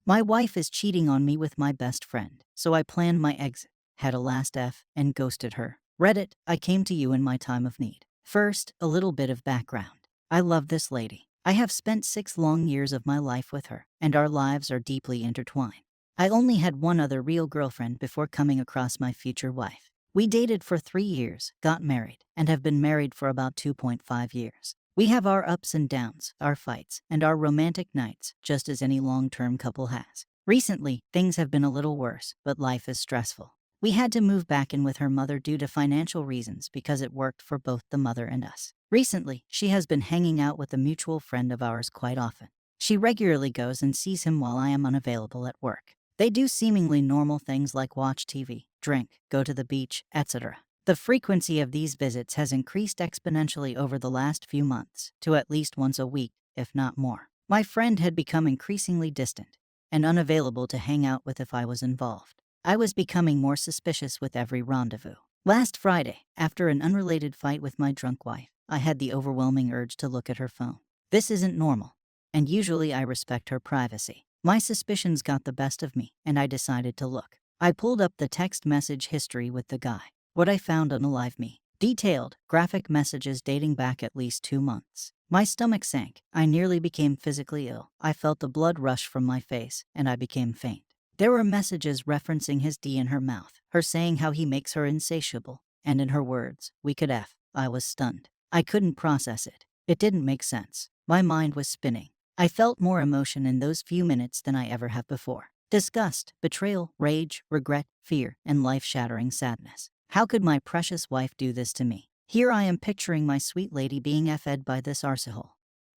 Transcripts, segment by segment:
My wife is cheating on me with my best friend, so I planned my exit, had a last F, and ghosted her. Reddit, I came to you in my time of need. First, a little bit of background. I love this lady. I have spent 6 long years of my life with her, and our lives are deeply intertwined. I only had one other real girlfriend before coming across my future wife. We dated for 3 years, got married, and have been married for about 2.5 years. We have our ups and downs, our fights, and our romantic nights, just as any long-term couple has. Recently, things have been a little worse, but life is stressful. We had to move back in with her mother due to financial reasons because it worked for both the mother and us. Recently, she has been hanging out with a mutual friend of ours quite often. She regularly goes and sees him while I am unavailable at work. They do seemingly normal things like watch TV, drink, go to the beach, etc. The frequency of these visits has increased exponentially over the last few months, to at least once a week, if not more. My friend had become increasingly distant and unavailable to hang out with if I was involved. I was becoming more suspicious with every rendezvous. Last Friday, after an unrelated fight with my drunk wife, I had the overwhelming urge to look at her phone. This isn't normal, and usually I respect her privacy. My suspicions got the best of me, and I decided to look. I pulled up the text message history with the guy. What I found unalived me. Detailed, graphic messages dating back at least 2 months. My stomach sank. I nearly became physically ill. I felt the blood rush from my face, and I became faint. There were messages referencing his D in her mouth, her saying how he makes her insatiable, and in her words, we could F. I was stunned. I couldn't process it. It didn't make sense. My mind was spinning. I felt more emotion in those few minutes than I ever have before. Disgust, betrayal, rage, regret, fear, and life-shattering sadness. How could my precious wife do this to me? Here I am picturing my sweet lady being F-ed by this arsehole,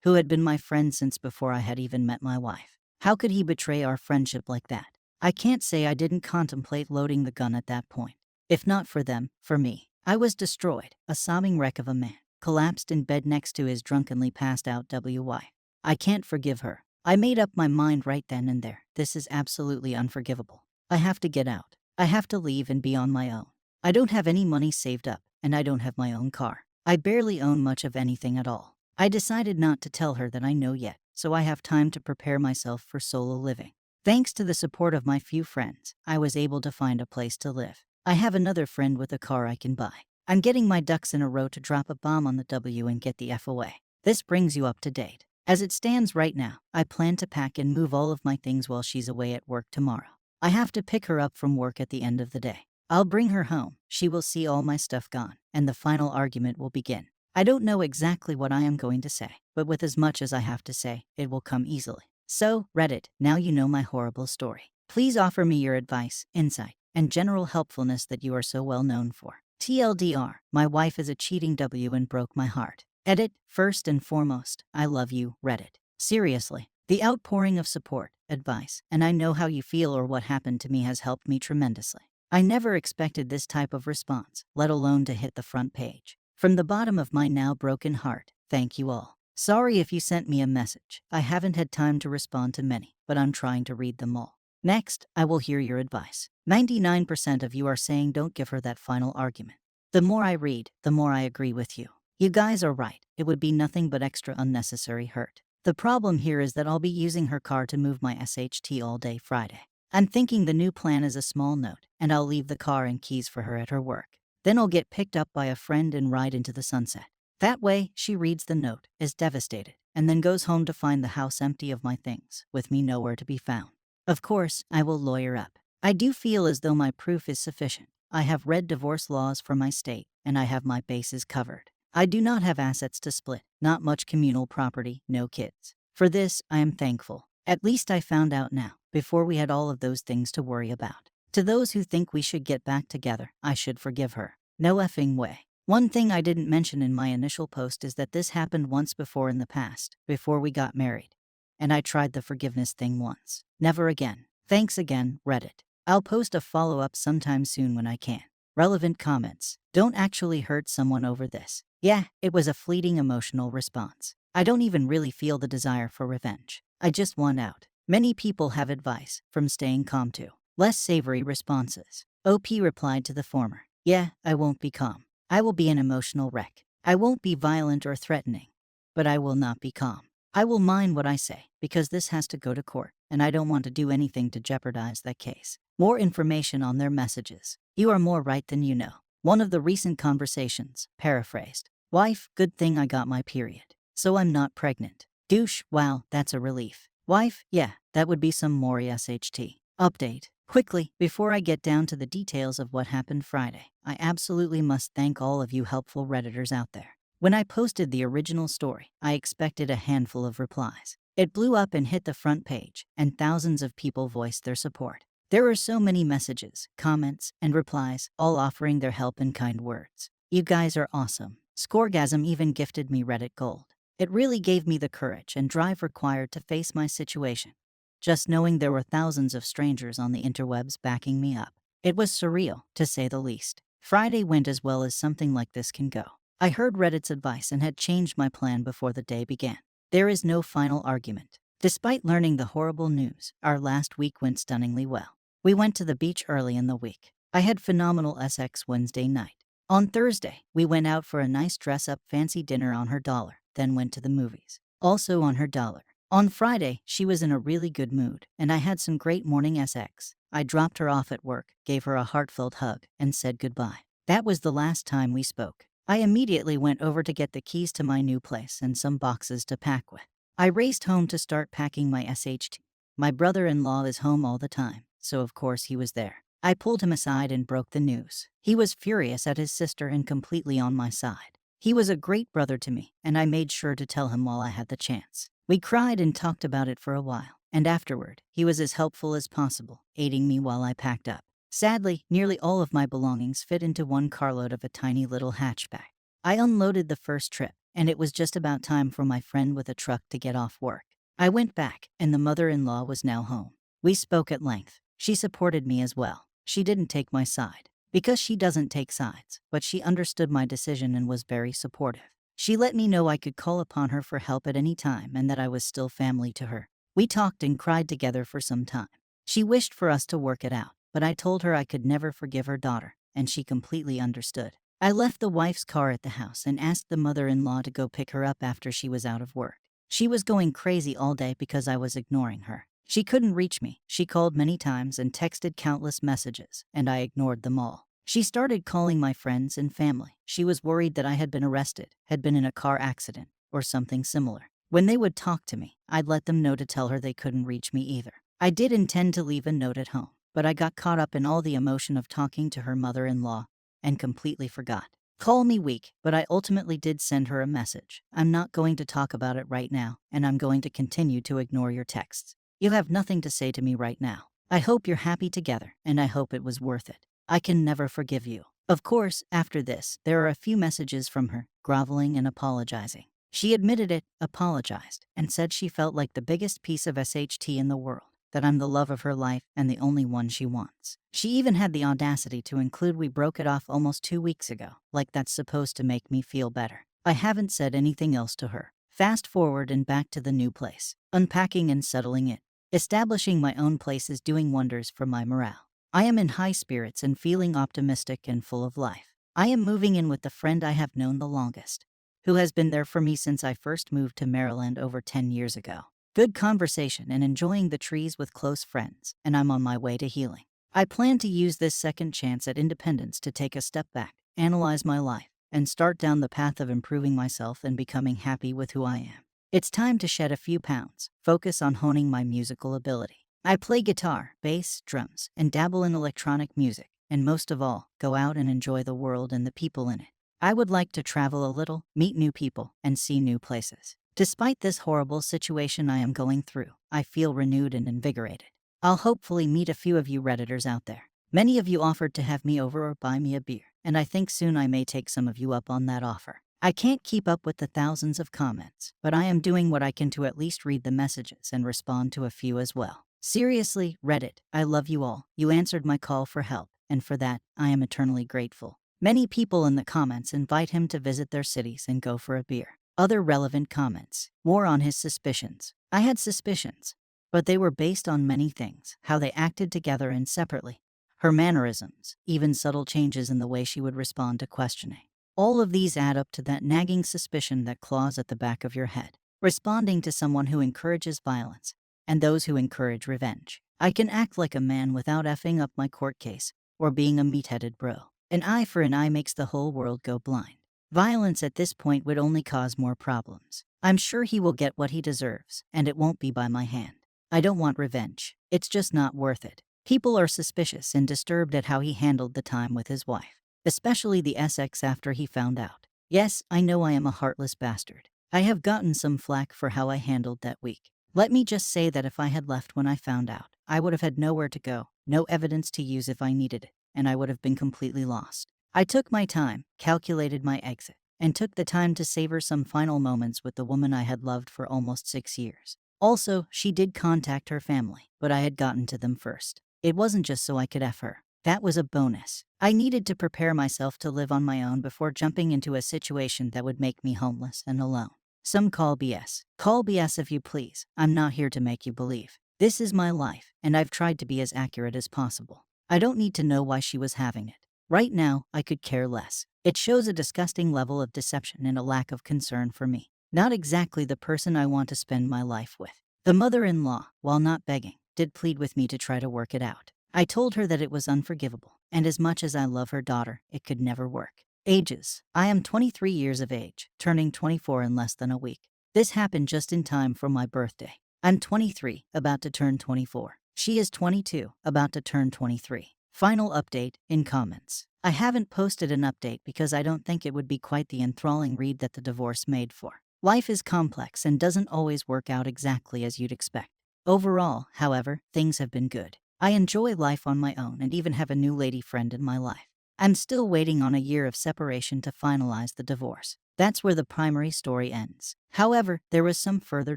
who had been my friend since before I had even met my wife. How could he betray our friendship like that? I can't say I didn't contemplate loading the gun at that point. If not for them, for me. I was destroyed, a sobbing wreck of a man, collapsed in bed next to his drunkenly passed out WY. I can't forgive her. I made up my mind right then and there. This is absolutely unforgivable. I have to get out. I have to leave and be on my own. I don't have any money saved up, and I don't have my own car. I barely own much of anything at all. I decided not to tell her that I know yet, so I have time to prepare myself for solo living. Thanks to the support of my few friends, I was able to find a place to live. I have another friend with a car I can buy. I'm getting my ducks in a row to drop a bomb on the W and get the F away. This brings you up to date. As it stands right now, I plan to pack and move all of my things while she's away at work tomorrow. I have to pick her up from work at the end of the day. I'll bring her home, she will see all my stuff gone, and the final argument will begin. I don't know exactly what I am going to say, but with as much as I have to say, it will come easily. So, Reddit, now you know my horrible story. Please offer me your advice, insight, and general helpfulness that you are so well known for. TLDR, my wife is a cheating W and broke my heart. Edit, first and foremost, I love you, Reddit. Seriously, the outpouring of support, advice, and I know how you feel or what happened to me has helped me tremendously. I never expected this type of response, let alone to hit the front page. From the bottom of my now broken heart, thank you all. Sorry if you sent me a message. I haven't had time to respond to many, but I'm trying to read them all. Next, I will hear your advice. 99% of you are saying don't give her that final argument. The more I read, the more I agree with you. You guys are right. It would be nothing but extra unnecessary hurt. The problem here is that I'll be using her car to move my SHT all day Friday. I'm thinking the new plan is a small note, and I'll leave the car and keys for her at her work. Then I'll get picked up by a friend and ride into the sunset. That way, she reads the note, is devastated, and then goes home to find the house empty of my things, with me nowhere to be found. Of course, I will lawyer up. I do feel as though my proof is sufficient. I have read divorce laws for my state, and I have my bases covered. I do not have assets to split, not much communal property, no kids. For this, I am thankful. At least I found out now, before we had all of those things to worry about. To those who think we should get back together, I should forgive her. No effing way. One thing I didn't mention in my initial post is that this happened once before in the past, before we got married. And I tried the forgiveness thing once. Never again. Thanks again, Reddit. I'll post a follow-up sometime soon when I can. Relevant comments. Don't actually hurt someone over this. Yeah, it was a fleeting emotional response. I don't even really feel the desire for revenge. I just want out. Many people have advice, from staying calm to less savory responses. OP replied to the former. Yeah, I won't be calm. I will be an emotional wreck. I won't be violent or threatening. But I will not be calm. I will mind what I say, because this has to go to court. and I don't want to do anything to jeopardize that case. More information on their messages. You are more right than you know. One of the recent conversations, paraphrased. Wife, good thing I got my period. So I'm not pregnant. Douche, wow, that's a relief. Wife, yeah, that would be some more SHT. Update. Quickly, before I get down to the details of what happened Friday, I absolutely must thank all of you helpful Redditors out there. When I posted the original story, I expected a handful of replies. It blew up and hit the front page, and thousands of people voiced their support. There were so many messages, comments, and replies, all offering their help and kind words. You guys are awesome. Scoregasm even gifted me Reddit Gold. It really gave me the courage and drive required to face my situation. Just knowing there were thousands of strangers on the interwebs backing me up. It was surreal, to say the least. Friday went as well as something like this can go. I heard Reddit's advice and had changed my plan before the day began. There is no final argument. Despite learning the horrible news, our last week went stunningly well. We went to the beach early in the week. I had phenomenal SX Wednesday night. On Thursday, we went out for a nice dress-up fancy dinner on her dollar, then went to the movies. Also on her dollar. On Friday, she was in a really good mood, and I had some great morning SX. I dropped her off at work, gave her a heartfelt hug, and said goodbye. That was the last time we spoke. I immediately went over to get the keys to my new place and some boxes to pack with. I raced home to start packing my SHT. My brother-in-law is home all the time, so of course he was there. I pulled him aside and broke the news. He was furious at his sister and completely on my side. He was a great brother to me, and I made sure to tell him while I had the chance. We cried and talked about it for a while, and afterward, he was as helpful as possible, aiding me while I packed up. Sadly, nearly all of my belongings fit into one carload of a tiny little hatchback. I unloaded the first trip, and it was just about time for my friend with a truck to get off work. I went back, and the mother-in-law was now home. We spoke at length. She supported me as well. She didn't take my side, because she doesn't take sides, but she understood my decision and was very supportive. She let me know I could call upon her for help at any time and that I was still family to her. We talked and cried together for some time. She wished for us to work it out, but I told her I could never forgive her daughter, and she completely understood. I left the wife's car at the house and asked the mother-in-law to go pick her up after she was out of work. She was going crazy all day because I was ignoring her. She couldn't reach me. She called many times and texted countless messages, and I ignored them all. She started calling my friends and family. She was worried that I had been arrested, had been in a car accident, or something similar. When they would talk to me, I'd let them know to tell her they couldn't reach me either. I did intend to leave a note at home, but I got caught up in all the emotion of talking to her mother-in-law and completely forgot. Call me weak, but I ultimately did send her a message. I'm not going to talk about it right now, and I'm going to continue to ignore your texts. You have nothing to say to me right now. I hope you're happy together, and I hope it was worth it. I can never forgive you. Of course, after this, there are a few messages from her, groveling and apologizing. She admitted it, apologized, and said she felt like the biggest piece of SHT in the world, that I'm the love of her life and the only one she wants. She even had the audacity to include we broke it off almost 2 weeks ago, like that's supposed to make me feel better. I haven't said anything else to her. Fast forward and back to the new place, unpacking and settling in. Establishing my own place is doing wonders for my morale. I am in high spirits and feeling optimistic and full of life. I am moving in with the friend I have known the longest, who has been there for me since I first moved to Maryland over 10 years ago. Good conversation and enjoying the trees with close friends, and I'm on my way to healing. I plan to use this second chance at independence to take a step back, analyze my life, and start down the path of improving myself and becoming happy with who I am. It's time to shed a few pounds, focus on honing my musical ability. I play guitar, bass, drums, and dabble in electronic music, and most of all, go out and enjoy the world and the people in it. I would like to travel a little, meet new people, and see new places. Despite this horrible situation I am going through, I feel renewed and invigorated. I'll hopefully meet a few of you Redditors out there. Many of you offered to have me over or buy me a beer, and I think soon I may take some of you up on that offer. I can't keep up with the thousands of comments, but I am doing what I can to at least read the messages and respond to a few as well. Seriously, Reddit, I love you all. You answered my call for help, and for that, I am eternally grateful. Many people in the comments invite him to visit their cities and go for a beer. Other relevant comments. More on his suspicions. I had suspicions, but they were based on many things. How they acted together and separately. Her mannerisms, even subtle changes in the way she would respond to questioning. All of these add up to that nagging suspicion that claws at the back of your head. Responding to someone who encourages violence, and those who encourage revenge. I can act like a man without effing up my court case or being a meat-headed bro. An eye for an eye makes the whole world go blind. Violence at this point would only cause more problems. I'm sure he will get what he deserves, and it won't be by my hand. I don't want revenge. It's just not worth it. People are suspicious and disturbed at how he handled the time with his wife, especially the SX after he found out. Yes, I know I am a heartless bastard. I have gotten some flack for how I handled that week. Let me just say that if I had left when I found out, I would have had nowhere to go, no evidence to use if I needed it, and I would have been completely lost. I took my time, calculated my exit, and took the time to savor some final moments with the woman I had loved for almost 6 years. Also, she did contact her family, but I had gotten to them first. It wasn't just so I could F her. That was a bonus. I needed to prepare myself to live on my own before jumping into a situation that would make me homeless and alone. Some call BS. Call BS if you please. I'm not here to make you believe. This is my life, and I've tried to be as accurate as possible. I don't need to know why she was having it. Right now, I could care less. It shows a disgusting level of deception and a lack of concern for me. Not exactly the person I want to spend my life with. The mother-in-law, while not begging, did plead with me to try to work it out. I told her that it was unforgivable, and as much as I love her daughter, it could never work. Ages. I am 23 years of age, turning 24 in less than a week. This happened just in time for my birthday. I'm 23, about to turn 24. She is 22, about to turn 23. Final update in comments. I haven't posted an update because I don't think it would be quite the enthralling read that the divorce made for. Life is complex and doesn't always work out exactly as you'd expect. Overall, however, things have been good. I enjoy life on my own and even have a new lady friend in my life. I'm still waiting on a year of separation to finalize the divorce. That's where the primary story ends. However, there was some further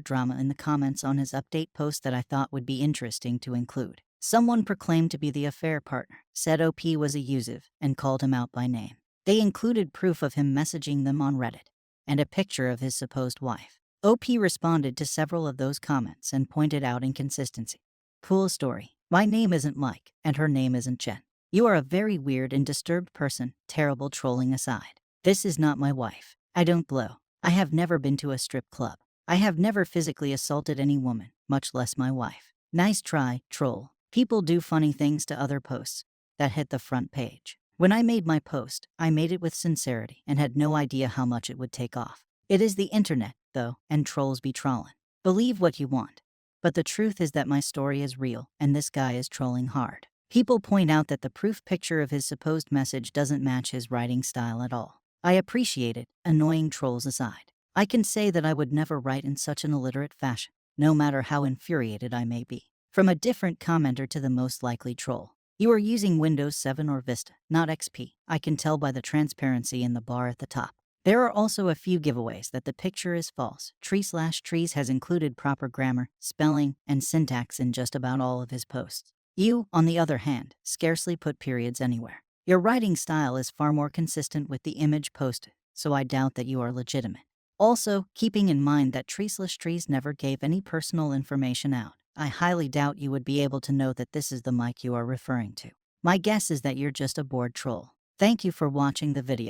drama in the comments on his update post that I thought would be interesting to include. Someone proclaimed to be the affair partner, said OP was abusive, and called him out by name. They included proof of him messaging them on Reddit and a picture of his supposed wife. OP responded to several of those comments and pointed out inconsistency. Cool story. My name isn't Mike, and her name isn't Jen. You are a very weird and disturbed person, terrible trolling aside. This is not my wife. I don't blow. I have never been to a strip club. I have never physically assaulted any woman, much less my wife. Nice try, troll. People do funny things to other posts that hit the front page. When I made my post, I made it with sincerity and had no idea how much it would take off. It is the internet, though, and trolls be trollin'. Believe what you want. But the truth is that my story is real, and this guy is trolling hard. People point out that the proof picture of his supposed message doesn't match his writing style at all. I appreciate it, annoying trolls aside. I can say that I would never write in such an illiterate fashion, no matter how infuriated I may be. From a different commenter to the most likely troll. You are using Windows 7 or Vista, not XP. I can tell by the transparency in the bar at the top. There are also a few giveaways that the picture is false. Tree/trees has included proper grammar, spelling, and syntax in just about all of his posts. You, on the other hand, scarcely put periods anywhere. Your writing style is far more consistent with the image posted, so I doubt that you are legitimate. Also, keeping in mind that tree/trees never gave any personal information out, I highly doubt you would be able to know that this is the Mike you are referring to. My guess is that you're just a bored troll. Thank you for watching the video.